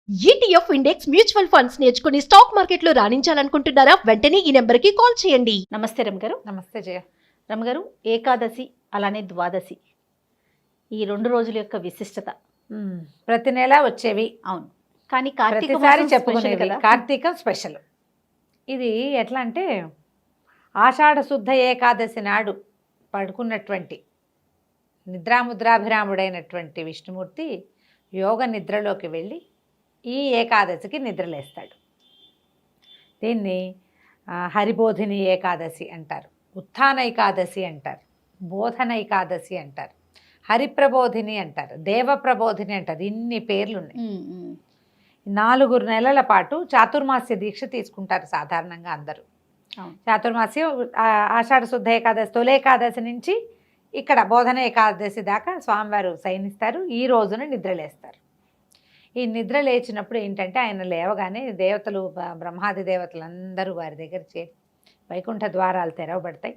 ETF index mutual funds నేర్చుకుని stock మార్కెట్లో రాణించాలనుకుంటున్నారా? వెంటనే ఈ నెంబర్కి కాల్ చేయండి. నమస్తే రమ్ గారు. నమస్తే జయ. రమ్ గారు, ఏకాదశి అలానే ద్వాదశి ఈ 2 రోజుల యొక్క విశిష్టత. ప్రతి నెల వచ్చేవి. అవును, కానీ కార్తీక ప్రతిసారి మాసం చెప్పుకునేవి. స్పెషల్ కదా. కార్తీకం స్పెషల్. ఇది ఎట్లా అంటే ఆషాఢ శుద్ధ ఏకాదశి నాడు పడుకున్నటువంటి నిద్రాముద్రాభిరాముడైనటువంటి విష్ణుమూర్తి యోగ నిద్రలోకి వెళ్ళి ఈ ఏకాదశికి నిద్రలేస్తాడు. దీన్ని హరిబోధిని ఏకాదశి అంటారు, ఉత్థాన ఏకాదశి అంటారు, బోధన ఏకాదశి అంటారు, హరిప్రబోధిని అంటారు, దేవప్రబోధిని అంటారు. ఇన్ని పేర్లు ఉన్నాయి. 4 నెలల పాటు చాతుర్మాస్య దీక్ష తీసుకుంటారు సాధారణంగా అందరూ. చాతుర్మాస్యం ఆషాఢ శుద్ధ ఏకాదశి తొలి ఏకాదశి నుంచి ఇక్కడ బోధన ఏకాదశి దాకా స్వామివారు శయనిస్తారు. ఈ రోజున నిద్రలేస్తారు. ఈ నిద్ర లేచినప్పుడు ఏంటంటే ఆయన లేవగానే దేవతలు, బ్రహ్మాది దేవతలందరూ వారి దగ్గర చేరి వైకుంఠ ద్వారాలు తెరవబడతాయి.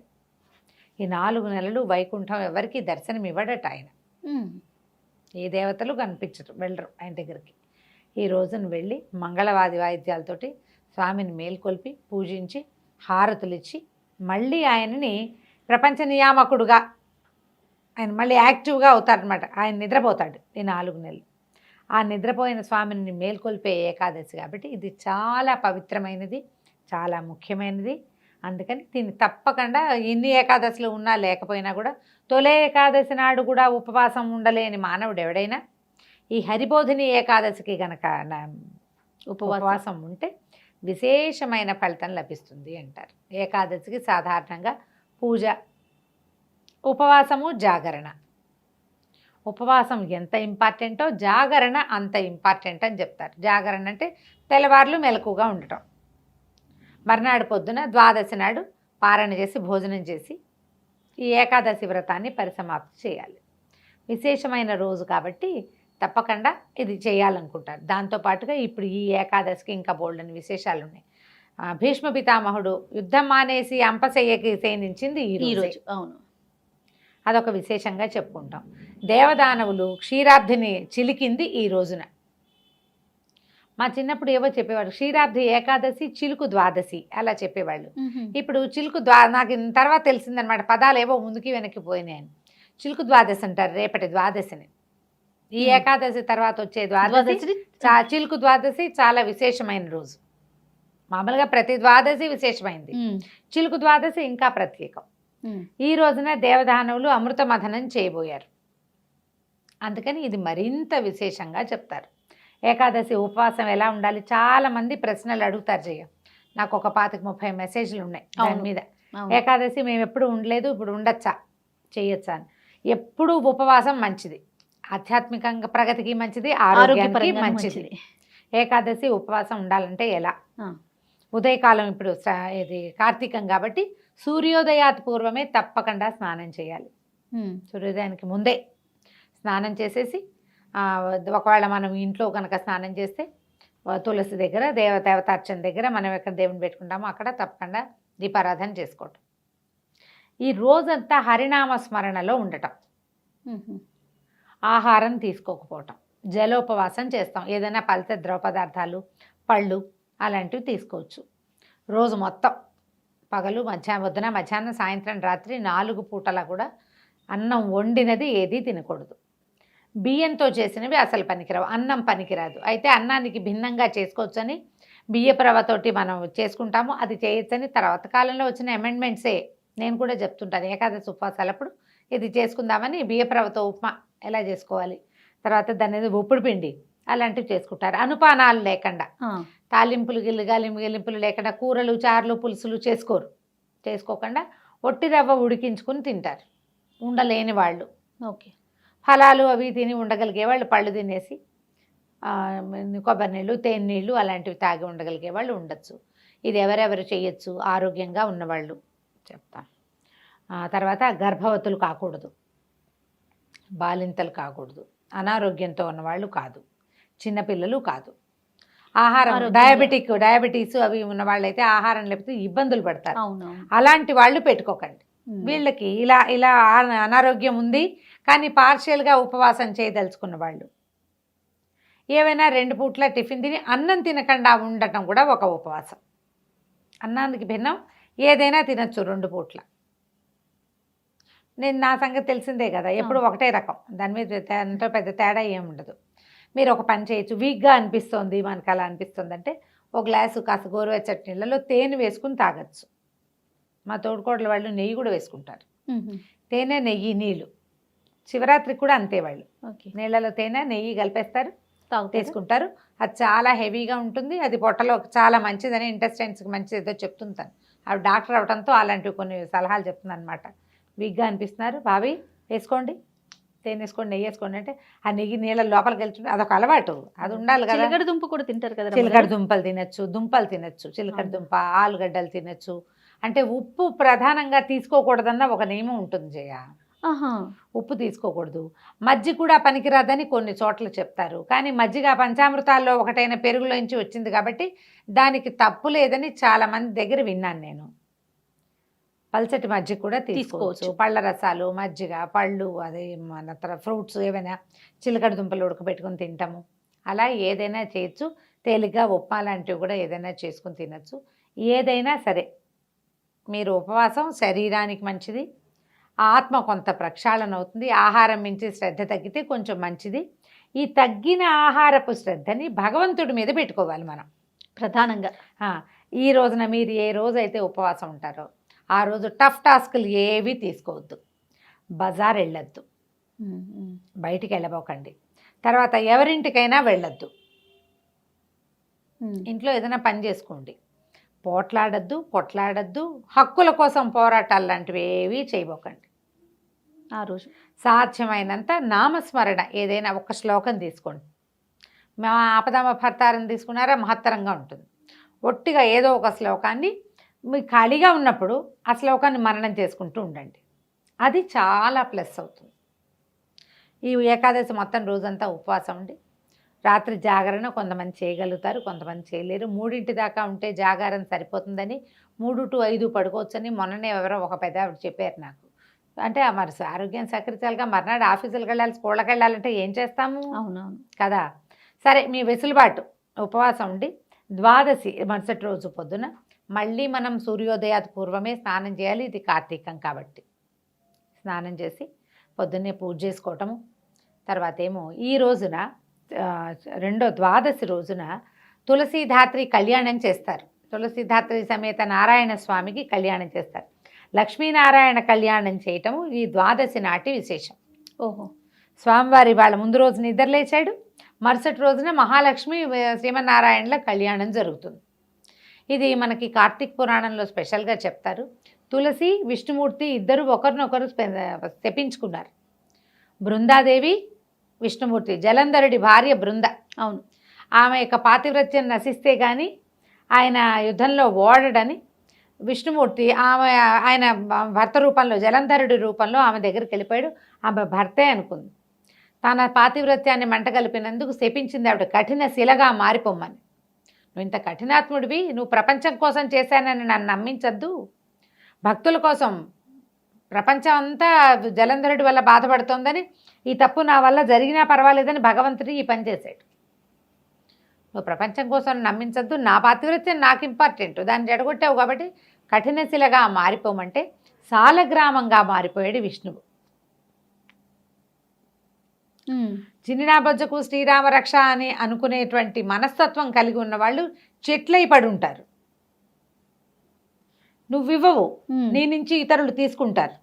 ఈ 4 నెలలు వైకుంఠం ఎవరికి దర్శనం ఇవ్వడట ఆయన. ఏ దేవతలు కనిపించరు, వెళ్ళరు ఆయన దగ్గరికి. ఈ రోజున వెళ్ళి మంగళవాది వాయిద్యాలతోటి స్వామిని మేల్కొల్పి పూజించి హారతులు ఇచ్చి మళ్ళీ ఆయనని ప్రపంచ నియామకుడుగా ఆయన మళ్ళీ యాక్టివ్గా అవుతారనమాట. ఆయన నిద్రపోతాడు ఈ 4 నెలలు. ఆ నిద్రపోయిన స్వామిని మేల్కొల్పే ఏకాదశి కాబట్టి ఇది చాలా పవిత్రమైనది, చాలా ముఖ్యమైనది. అందుకని దీన్ని తప్పకుండా ఎన్ని ఏకాదశులు ఉన్నా లేకపోయినా కూడా తొలి ఏకాదశి నాడు కూడా ఉపవాసం ఉండలేని మానవుడు ఎవడైనా ఈ హరిబోధిని ఏకాదశికి గనక ఉపవాసం ఉంటే విశేషమైన ఫలితం లభిస్తుంది అంటారు. ఏకాదశికి సాధారణంగా పూజ, ఉపవాసము, జాగరణ. ఉపవాసం ఎంత ఇంపార్టెంటో జాగరణ అంత ఇంపార్టెంట్ అని చెప్తారు. జాగరణ అంటే తెల్లవార్లు మెలకుగా ఉండటం. మర్నాడు పొద్దున ద్వాదశి నాడు పారణ చేసి భోజనం చేసి ఈ ఏకాదశి వ్రతాన్ని పరిసమాప్తి చేయాలి. విశేషమైన రోజు కాబట్టి తప్పకుండా ఇది చేయాలనుకుంటారు. దాంతోపాటుగా ఇప్పుడు ఈ ఏకాదశికి ఇంకా బోల్డని విశేషాలు ఉన్నాయి. భీష్మ పితామహుడు యుద్ధం మానేసి అంపశయ్యకి శయనించింది ఈ రోజు. అవును, అదొక విశేషంగా చెప్పుకుంటాం. దేవదానవులు క్షీరాబ్ధిని చిలికింది ఈ రోజున. మా చిన్నప్పుడు ఏవో చెప్పేవాడు, క్షీరాబ్ధి ఏకాదశి, చిలుకు ద్వాదశి అలా చెప్పేవాళ్ళు. ఇప్పుడు చిలుకు నాకు తర్వాత తెలిసిందనమాట, పదాలు ఏవో ముందుకి వెనక్కి పోయినాయని. చిలుకు ద్వాదశి అంటారు రేపటి ద్వాదశిని. ఈ ఏకాదశి తర్వాత వచ్చే ద్వాదశి చిలుకు ద్వాదశి చాలా విశేషమైన రోజు. మామూలుగా ప్రతి ద్వాదశి విశేషమైంది, చిలుకు ద్వాదశి ఇంకా ప్రత్యేకం. ఈ రోజున దేవదానవులు అమృత మథనం చేయబోయారు. అందుకని ఇది మరింత విశేషంగా చెప్తారు. ఏకాదశి ఉపవాసం ఎలా ఉండాలి, చాలామంది ప్రశ్నలు అడుగుతారు. జయ, నాకు ఒక 25-30 మెసేజ్లు ఉన్నాయి దాని మీద. ఏకాదశి మేము ఎప్పుడు ఉండలేదు, ఇప్పుడు ఉండొచ్చా, చేయొచ్చా అని. ఎప్పుడూ ఉపవాసం మంచిది, ఆధ్యాత్మికంగా ప్రగతికి మంచిది, ఆరోగ్యానికి మంచిది. ఏకాదశి ఉపవాసం ఉండాలంటే ఎలా? ఉదయకాలం ఇప్పుడు ఇది కార్తీకం కాబట్టి సూర్యోదయాత్ పూర్వమే తప్పకుండా స్నానం చేయాలి. సూర్యోదయానికి ముందే స్నానం చేసేసి, ఒకవేళ మనం ఇంట్లో కనుక స్నానం చేస్తే తులసి దగ్గర దేవతార్చన దగ్గర మనం ఎక్కడ దేవుని పెట్టుకుంటామో అక్కడ తప్పకుండా దీపారాధన చేసుకోవటం. ఈ రోజంతా హరినామ స్మరణలో ఉండటం, ఆహారం తీసుకోకపోవటం, జలోపవాసం చేస్తాం. ఏదైనా పలచ ద్రవ పదార్థాలు, పళ్ళు అలాంటివి తీసుకోవచ్చు. రోజు మొత్తం పగలు, పొద్దున, మధ్యాహ్నం, సాయంత్రం, రాత్రి 4 పూటలా కూడా అన్నం వండినది ఏది తినకూడదు. బియ్యంతో చేసినవి అసలు పనికిరావు, అన్నం పనికిరాదు. అయితే అన్నానికి భిన్నంగా చేసుకోవచ్చని బియ్యపు రవ్వతోటి మనం చేసుకుంటాము, అది చేయొచ్చని తర్వాత కాలంలో వచ్చిన అమెండ్మెంట్సే నేను కూడా చెప్తుంటాను. ఏకాదశి ఉపవాసాలప్పుడు ఇది చేసుకుందామని బియ్యపు రవ్వతో ఉప్మా ఎలా చేసుకోవాలి, తర్వాత దాని ఉప్పుడు పిండి అలాంటివి చేసుకుంటారు. అనుపానాలు లేకుండా, తాలింపులు గిలింపులు లేకుండా, కూరలు, చారులు, పులుసులు చేసుకోకుండా ఒట్టి రవ్వ ఉడికించుకుని తింటారు ఉండలేని వాళ్ళు. ఓకే, ఫలాలు అవి తిని ఉండగలిగే వాళ్ళు పళ్ళు తినేసి కొబ్బరి నీళ్ళు, తేనె నీళ్ళు అలాంటివి తాగి ఉండగలిగే వాళ్ళు ఉండొచ్చు. ఇది ఎవరెవరు చేయొచ్చు? ఆరోగ్యంగా ఉన్నవాళ్ళు చెప్తాను. తర్వాత గర్భవతులు కాకూడదు, బాలింతలు కాకూడదు, అనారోగ్యంతో ఉన్నవాళ్ళు కాదు, చిన్నపిల్లలు కాదు. ఆహారం డయాబెటీస్ అవి ఉన్న వాళ్ళైతే ఆహారం లేకపోతే ఇబ్బందులు పడతారు. అలాంటి వాళ్ళు పెట్టుకోకండి. వీళ్ళకి ఇలా అనారోగ్యం ఉంది కానీ పార్షియల్గా ఉపవాసం చేయదలుచుకున్న వాళ్ళు ఏవైనా 2 పూట్ల టిఫిన్ తిని అన్నం తినకుండా ఉండటం కూడా ఒక ఉపవాసం. అన్నానికి భిన్నం ఏదైనా తినచ్చు 2 పూట్ల. నేను నా సంగతి తెలిసిందే కదా, ఎప్పుడు ఒకటే రకం, దాని మీద దాంట్లో పెద్ద తేడా ఏముండదు. మీరు ఒక పని చేయొచ్చు, వీక్గా అనిపిస్తుంది మనకు అలా అనిపిస్తుంది అంటే ఒక గ్లాసు కాస్త గోరువెచ్చటి నీళ్ళలో తేనె వేసుకుని తాగొచ్చు. మా తోడుకోడలు వాళ్ళు నెయ్యి కూడా వేసుకుంటారు. తేనె నెయ్యి నీళ్ళు శివరాత్రికి కూడా అంతే, వాళ్ళు నీళ్ళలో తేనె నెయ్యి కలిపేస్తారు, తీసుకుంటారు. అది చాలా హెవీగా ఉంటుంది, అది పొట్టలో చాలా మంచిదని, ఇంటెస్టైన్స్కి మంచిది ఏదో చెప్తుంటాను. అవి డాక్టర్ అవడంతో అలాంటివి కొన్ని సలహాలు చెప్తుంది అనమాట. వీక్గా అనిపిస్తున్నారు బాబీ వేసుకోండి, తేనె వేసుకోండి, నెయ్యి వేసుకోండి అంటే ఆ నెయ్యి నీళ్ళ లోపలికి వెళ్తుంది. అదొక అలవాటు, అది ఉండాలి కదా. చిలకడ దుంప కూడా తింటారు కదా, చిలకడ దుంపలు తినచ్చు, దుంపలు తినచ్చు, చిలకడ దుంప, ఆలుగడ్డలు తినచ్చు. అంటే ఉప్పు ప్రధానంగా తీసుకోకూడదన్న ఒక నియమం ఉంటుంది జయ. ఉప్పు తీసుకోకూడదు. మజ్జిగ కూడా పనికిరాదని కొన్ని చోట్ల చెప్తారు, కానీ మజ్జిగ పంచామృతాల్లో ఒకటైన పెరుగులోంచి వచ్చింది కాబట్టి దానికి తప్పు లేదని చాలా మంది దగ్గర విన్నాను నేను. పల్చటి మజ్జిగ కూడా తీసుకోవచ్చు. పళ్ళ రసాలు, మజ్జిగ, పళ్ళు, అదే మన ఫ్రూట్స్ ఏవైనా, చిలకడ దుంపలు ఉడకబెట్టుకుని తింటాము, అలా ఏదైనా చేయొచ్చు. తేలిగ్గా ఉప్మా లాంటివి కూడా ఏదైనా చేసుకుని తినచ్చు. ఏదైనా సరే మీరు ఉపవాసం శరీరానికి మంచిది, ఆత్మ కొంత ప్రక్షాళన అవుతుంది. ఆహారం మించి శ్రద్ధ తగ్గితే కొంచెం మంచిది. ఈ తగ్గిన ఆహారపు శ్రద్ధని భగవంతుడి మీద పెట్టుకోవాలి మనం ప్రధానంగా. ఈ రోజున మీరు ఏ రోజైతే ఉపవాసం ఉంటారో ఆ రోజు టఫ్ టాస్కులు ఏవి తీసుకోవద్దు, బజార్ వెళ్ళొద్దు, బయటికి వెళ్ళబోకండి, తర్వాత ఎవరింటికైనా వెళ్ళొద్దు, ఇంట్లో ఏదైనా పని చేసుకోండి, పోట్లాడద్దు, కొట్లాడద్దు, హక్కుల కోసం పోరాటాలు లాంటివి ఏవి చేయబోకండి. ఆ రోజు సాధ్యమైనంత నామస్మరణ, ఏదైనా ఒక శ్లోకం తీసుకోండి. మా ఆపదామ భర్తారం తీసుకున్నారా, మహత్తరంగా ఉంటుంది. ఒట్టిగా ఏదో ఒక శ్లోకాన్ని మీకు ఖాళీగా ఉన్నప్పుడు ఆ శ్లోకాన్ని మననం చేసుకుంటూ ఉండండి, అది చాలా ప్లస్ అవుతుంది. ఈ ఏకాదశి మొత్తం రోజంతా ఉపవాసం ఉండి రాత్రి జాగరణ కొంతమంది చేయగలుగుతారు, కొంతమంది చేయలేరు. 3 దాకా ఉంటే జాగారం సరిపోతుందని 3 to 5 పడుకోవచ్చని మొన్ననే ఎవరో ఒక పెద్ద ఆవిడ చెప్పారు నాకు. అంటే మరి ఆరోగ్యం సహకరించాలిగా, మర్నాడు ఆఫీసులకు వెళ్ళాలి, స్కూళ్ళకి వెళ్ళాలంటే ఏం చేస్తాము? అవునవును కదా. సరే మీ వెసులుబాటు, ఉపవాసం ఉండి ద్వాదశి మరుసటి రోజు పొద్దున మళ్ళీ మనం సూర్యోదయాది పూర్వమే స్నానం చేయాలి. ఇది కార్తీకం కాబట్టి స్నానం చేసి పొద్దున్నే పూజ చేసుకోవటము. తర్వాత ఏమో ఈ రోజున రెండో ద్వాదశి రోజున తులసీధాత్రి కళ్యాణం చేస్తారు. తులసీధాత్రి సమేత నారాయణ స్వామికి కళ్యాణం చేస్తారు. లక్ష్మీనారాయణ కళ్యాణం చేయటము ఈ ద్వాదశి నాటి విశేషం. ఓహో, స్వామివారి వాళ్ళ ముందు రోజు నిద్రలేచాడు, మరుసటి రోజున మహాలక్ష్మి శ్రీమన్నారాయణల కళ్యాణం జరుగుతుంది. ఇది మనకి కార్తీక పురాణంలో స్పెషల్గా చెప్తారు. తులసి విష్ణుమూర్తి ఇద్దరు ఒకరినొకరు తెప్పించుకున్నారు. బృందాదేవి విష్ణుమూర్తి, జలంధరుడి భార్య బృంద. అవును, ఆమె యొక్క పాతివ్రత్యం నశిస్తే కానీ ఆయన యుద్ధంలో ఓడడని విష్ణుమూర్తి ఆయన భర్త రూపంలో, జలంధరుడి రూపంలో ఆమె దగ్గరికి వెళ్ళిపోయాడు. ఆమె భర్తే అనుకుంది. తన పాతివ్రత్యాన్ని మంటగలిపినందుకు శపించింది ఆవిడ, కఠిన శిలగా మారిపోమ్మని. నువ్వు ఇంత కఠినాత్ముడివి, నువ్వు ప్రపంచం కోసం చేశానని నన్ను నమ్మించద్దు, భక్తుల కోసం, ప్రపంచం అంతా జలంధరుడి వల్ల బాధపడుతోందని, ఈ తప్పు నా వల్ల జరిగినా పర్వాలేదని భగవంతుడు ఈ పని చేశాడు. నువ్వు ప్రపంచం కోసం నమ్మించద్దు, నా పాతివ్రత్యం నాకు ఇంపార్టెంట్, దాన్ని జడగొట్టావు కాబట్టి కఠినశిలగా మారిపోమంటే సాలగ్రామంగా మారిపోయాడు విష్ణువు. చిన్నినాబొజ్జకు శ్రీరామ రక్ష అని అనుకునేటువంటి మనస్తత్వం కలిగి ఉన్న వాళ్ళు చెట్లై పడి ఉంటారు. నువ్వివ్వవు, నీ నుంచి ఇతరులు తీసుకుంటారు.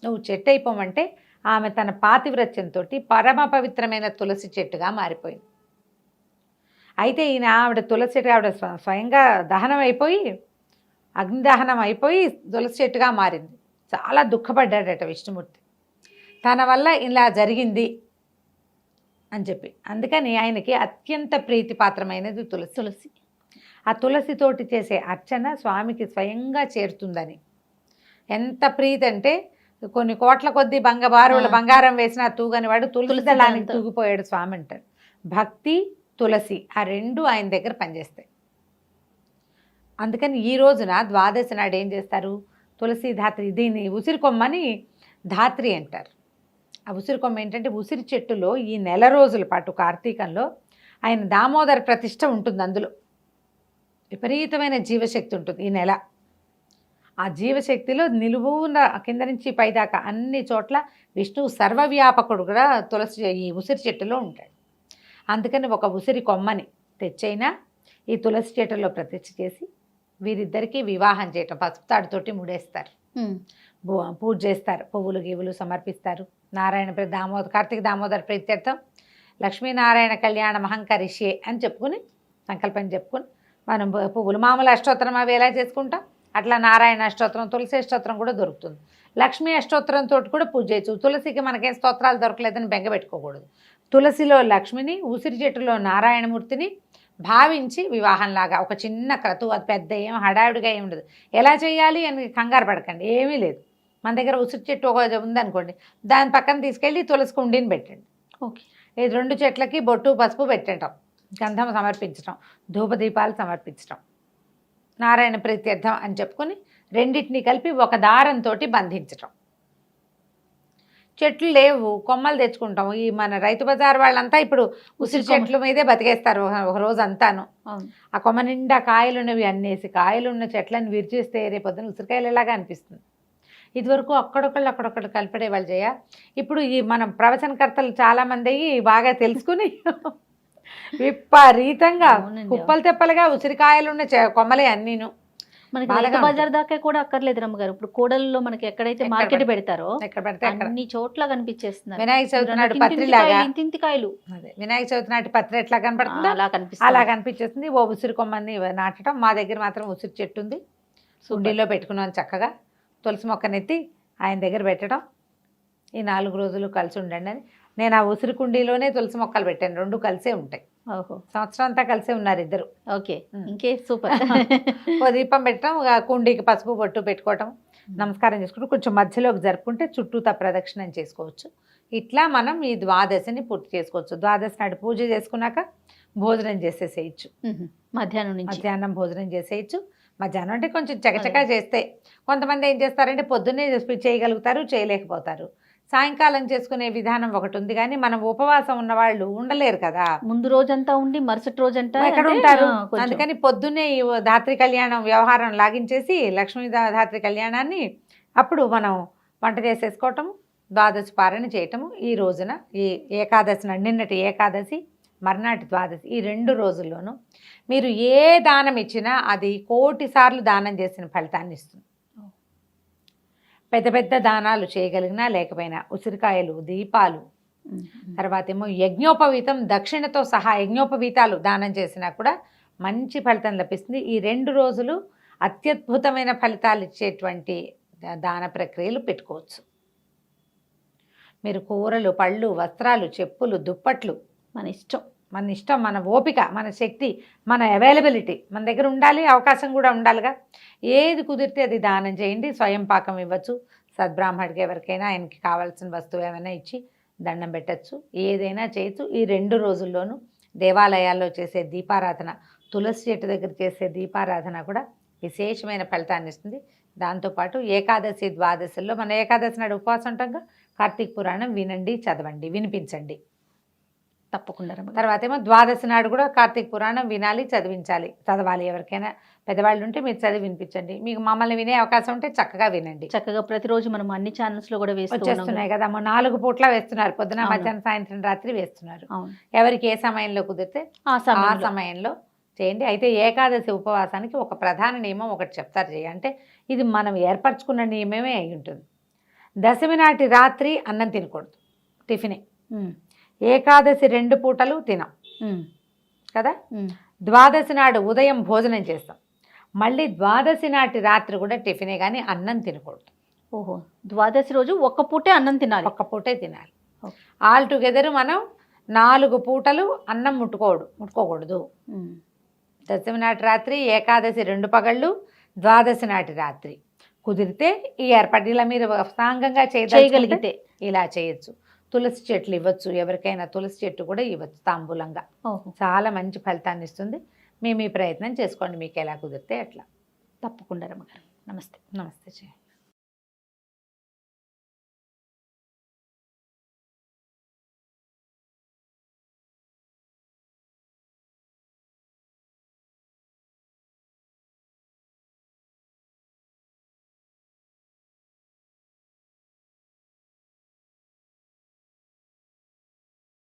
నువ్వు చెట్టు అయిపోమంటే ఆమె తన పాతివ్రత్యంతో పరమ పవిత్రమైన తులసి చెట్టుగా మారిపోయింది. అయితే ఈయన ఆవిడ తులసి చెట్టు, ఆవిడ స్వయంగా దహనం అయిపోయి, అగ్నిదహనం అయిపోయి తులసి చెట్టుగా మారింది. చాలా దుఃఖపడ్డాడట విష్ణుమూర్తి, తన వల్ల ఇలా జరిగింది అని చెప్పి. అందుకని ఆయనకి అత్యంత ప్రీతిపాత్రమైనది తులసి. ఆ తులసితోటి చేసే అర్చన స్వామికి స్వయంగా చేరుతుందని. ఎంత ప్రీతి అంటే కొన్ని కోట్ల కొద్దీ బంగారం వేసినా తూగని వాడు తులసి దళానికి తూగిపోయాడు స్వామి అంటారు. భక్తి, తులసి ఆ రెండు ఆయన దగ్గర పనిచేస్తాయి. అందుకని ఈ రోజున ద్వాదశి నాడు ఏం చేస్తారు, తులసి ధాత్రి, దీన్ని ఉసిరి కొమ్మని ధాత్రి అంటారు. ఆ ఉసిరి కొమ్మ ఏంటంటే ఉసిరి చెట్టులో ఈ నెల రోజుల పాటు కార్తీకంలో ఆయన దామోదర ప్రతిష్ట ఉంటుంది, అందులో విపరీతమైన జీవశక్తి ఉంటుంది ఈ నెల. ఆ జీవశక్తిలో నిలువున కింద నుంచి పైదాకా అన్ని చోట్ల విష్ణువు సర్వవ్యాపకుడు కూడా తులసి ఈ ఉసిరి చెట్టులో ఉంటాడు. అందుకని ఒక ఉసిరి కొమ్మని తెచ్చైనా ఈ తులసి చెట్టులో ప్రతిష్ఠ చేసి వీరిద్దరికీ వివాహం చేయటం, పసుపు తాడుతోటి ముడేస్తారు, పూజ చేస్తారు, పువ్వులు గీవులు సమర్పిస్తారు. నారాయణ కార్తీక దామోదర ప్రీత్యర్థం లక్ష్మీనారాయణ కళ్యాణ మహంకరిష్యే అని చెప్పుకుని సంకల్పం చెప్పుకొని మనం పువ్వులు మామూలు అష్టోత్తరం అవి ఎలా చేసుకుంటాం అట్లా నారాయణ అష్టోత్తరం, తులసి అష్టోత్తరం కూడా దొరుకుతుంది. లక్ష్మీ అష్టోత్తరంతో కూడా పూజ చేయొచ్చు. తులసికి మనకేం స్తోత్రాలు దొరకలేదని బెంగ పెట్టుకోకూడదు. తులసిలో లక్ష్మిని, ఉసిరి చెట్టులో నారాయణమూర్తిని భావించి వివాహంలాగా ఒక చిన్న క్రతువు, అది పెద్ద ఏం హడావిడిగా ఏమి ఉండదు. ఎలా చేయాలి అని కంగారు పడకండి, ఏమీ లేదు. మన దగ్గర ఉసిరి చెట్టు ఒక ఉందనుకోండి, దాని పక్కన తీసుకెళ్ళి తులసి కుండీని పెట్టండి. ఓకే. ఈ 2 చెట్లకి బొట్టు పసుపు పెట్టడం, గంధం సమర్పించడం, ధూపదీపాలు సమర్పించడం, నారాయణ ప్రీత్యర్థం అని చెప్పుకొని రెండింటిని కలిపి ఒక దారంతో బంధించటం. చెట్లు లేవు, కొమ్మలు తెచ్చుకుంటాం. ఈ మన రైతు బజార్ వాళ్ళంతా ఇప్పుడు ఉసిరి చెట్ల మీదే బతికేస్తారు ఒక రోజు అంతాను. ఆ కొమ్మ నిండా కాయలు ఉన్నవి అన్నేసి కాయలు ఉన్న చెట్లను విరిచేస్తే రేపొద్దున ఉసిరికాయలు ఎలాగా అనిపిస్తుంది. ఇదివరకు అక్కడొక్కళ్ళు కలిపడే వాళ్ళు చేయ. ఇప్పుడు ఈ మనం ప్రవచనకర్తలు చాలామంది బాగా తెలుసుకుని విపరీతంగా కుప్పలు తెప్పలుగా ఉసిరికాయలు ఉన్న కొమ్మలే అన్నీను. మనకి రైతు బజార్ దాకా కూడా అక్కర్లేదు రమ్మగారు. ఇప్పుడు కూడల్లో మనకి ఎక్కడైతే మార్కెట్ పెడతారో ఎక్కడ పడితే అన్ని చోట్ల కనిపించేస్తున్నారు. వినాయక చవితి నాటి పత్రిలాగా, ఇంతింతికాయలు, వినాయక చవితి నాటి పత్రి ఎట్లా కనపడుతుందో అలా కనిపించేస్తుంది. ఓ ఉసిరి కొమ్మని నాటడం. మా దగ్గర మాత్రం ఉసిరి చెట్టు ఉంది, సుండీలో పెట్టుకున్నాను చక్కగా. తులసి మొక్కనెత్తి ఆయన దగ్గర పెట్టడం, ఈ 4 రోజులు కలిసి ఉండండి అని. నేను ఆ ఉసిరి కుండీలోనే తులసి మొక్కలు పెట్టాను, 2 కలిసే ఉంటాయి. సంవత్సరం అంతా కలిసే ఉన్నారు ఇద్దరు. ఓకే, ఇంకే సూపర్. ఓ దీపం పెట్టడం, కుండీకి పసుపు బొట్టు పెట్టుకోవటం, నమస్కారం చేసుకుంటూ కొంచెం మధ్యలోకి జరుపుకుంటే చుట్టూతా ప్రదక్షిణం చేసుకోవచ్చు. ఇట్లా మనం ఈ ద్వాదశిని పూర్తి చేసుకోవచ్చు. ద్వాదశి నాడు పూజ చేసుకున్నాక భోజనం చేసేసేయచ్చు. మధ్యాహ్నం భోజనం చేసేయచ్చు. మధ్యాహ్నం అంటే కొంచెం చకచకా చేస్తే. కొంతమంది ఏం చేస్తారంటే పొద్దున్నే చేయగలుగుతారు, చేయలేకపోతారు. సాయంకాలం చేసుకునే విధానం ఒకటి ఉంది, కానీ మనం ఉపవాసం ఉన్న వాళ్ళు ఉండలేరు కదా. ముందు రోజంతా ఉండి మరుసటి రోజంతా ఎక్కడ ఉంటారు. అందుకని పొద్దున్నే ఈ ధాత్రి కళ్యాణం వ్యవహారం లాగించేసి లక్ష్మీ ధాత్రి కళ్యాణాన్ని అప్పుడు మనం వంట చేసేసుకోవటము, ద్వాదశి పారణ చేయటము. ఈ రోజున ఈ ఏకాదశి నిన్నటి ఏకాదశి, మర్నాటి ద్వాదశి, ఈ 2 రోజుల్లోనూ మీరు ఏ దానం ఇచ్చినా అది 1,000,000 సార్లు దానం చేసిన ఫలితాన్ని ఇస్తుంది. పెద్ద పెద్ద దానాలు చేయగలిగినా లేకపోయినా ఉసిరికాయలు, దీపాలు, తర్వాత ఏమో యజ్ఞోపవీతం, దక్షిణతో సహా యజ్ఞోపవీతాలు దానం చేసినా కూడా మంచి ఫలితం లభిస్తుంది. ఈ 2 రోజులు అత్యద్భుతమైన ఫలితాలు ఇచ్చేటువంటి దాన ప్రక్రియలు పెట్టుకోవచ్చు. మీరు కూరలు, పళ్ళు, వస్త్రాలు, చెప్పులు, దుప్పట్లు మన ఇష్టం, మన ఓపిక, మన శక్తి, మన అవైలబిలిటీ మన దగ్గర ఉండాలి. అవకాశం కూడా ఉండాలిగా. ఏది కుదిరితే అది దానం చేయండి. స్వయం పాకం ఇవ్వచ్చు. సద్బ్రాహ్మడికి ఎవరికైనా ఆయనకి కావాల్సిన వస్తువు ఏమైనా ఇచ్చి దండం పెట్టచ్చు. ఏదైనా చేయొచ్చు. ఈ 2 రోజుల్లోనూ దేవాలయాల్లో చేసే దీపారాధన, తులసి చెట్టు దగ్గర చేసే దీపారాధన కూడా విశేషమైన ఫలితాన్ని ఇస్తుంది. దాంతోపాటు ఏకాదశి, ద్వాదశిలో మన ఏకాదశి నాడు ఉపవాసం ఉంటాం. కార్తీక పురాణం వినండి, చదవండి, వినిపించండి తప్పకుండా. తర్వాత ఏమో ద్వాదశి నాడు కూడా కార్తీక పురాణం వినాలి, చదవాలి. ఎవరికైనా పెద్దవాళ్ళు ఉంటే మీరు చదివి వినిపించండి. మీకు మమ్మల్ని వినే అవకాశం ఉంటే చక్కగా వినండి. చక్కగా ప్రతిరోజు మనం అన్ని ఛానల్స్ లో కూడా వచ్చేస్తున్నాయి కదా. 4 పూట్ల వేస్తున్నారు, పొద్దున, మధ్యాహ్నం, సాయంత్రం, రాత్రి వేస్తున్నారు. ఎవరికి ఏ సమయంలో కుదిరితే ఆ సమయంలో చేయండి. అయితే ఏకాదశి ఉపవాసానికి ఒక ప్రధాన నియమం ఒకటి చెప్తారు అంటే ఇది మనం ఏర్పరచుకున్న నియమమే అయి ఉంటుంది. దశమి నాటి రాత్రి అన్నం తినకూడదు, టిఫినే. ఏకాదశి 2 పూటలు తినం కదా. ద్వాదశి నాడు ఉదయం భోజనం చేస్తాం. మళ్ళీ ద్వాదశి నాటి రాత్రి కూడా టిఫినే, కానీ అన్నం తినకూడదు. ఓహో, ద్వాదశి రోజు ఒక్క పూటే అన్నం తినాలి, ఒక్క పూటే తినాలి. ఆల్ టుగెదర్ మనం 4 పూటలు అన్నం ముట్టుకోకూడదు. దశమి నాటి రాత్రి, ఏకాదశి 2 పగళ్ళు, ద్వాదశి నాటి రాత్రి కుదిరితే ఈ ఏర్పాటు ఇలా మీరు సాంగంగా చేయగలిగితే ఇలా చేయొచ్చు. తులసి చెట్లు ఇవ్వచ్చు, ఎవరికైనా తులసి చెట్టు కూడా ఇవ్వచ్చు తాంబూలంగా. చాలా మంచి ఫలితాన్ని ఇస్తుంది. మీ ప్రయత్నం చేసుకోండి, మీకు ఎలా కుదిరితే అట్లా. తప్పకుండా రమ్మగారు. నమస్తే. నమస్తే.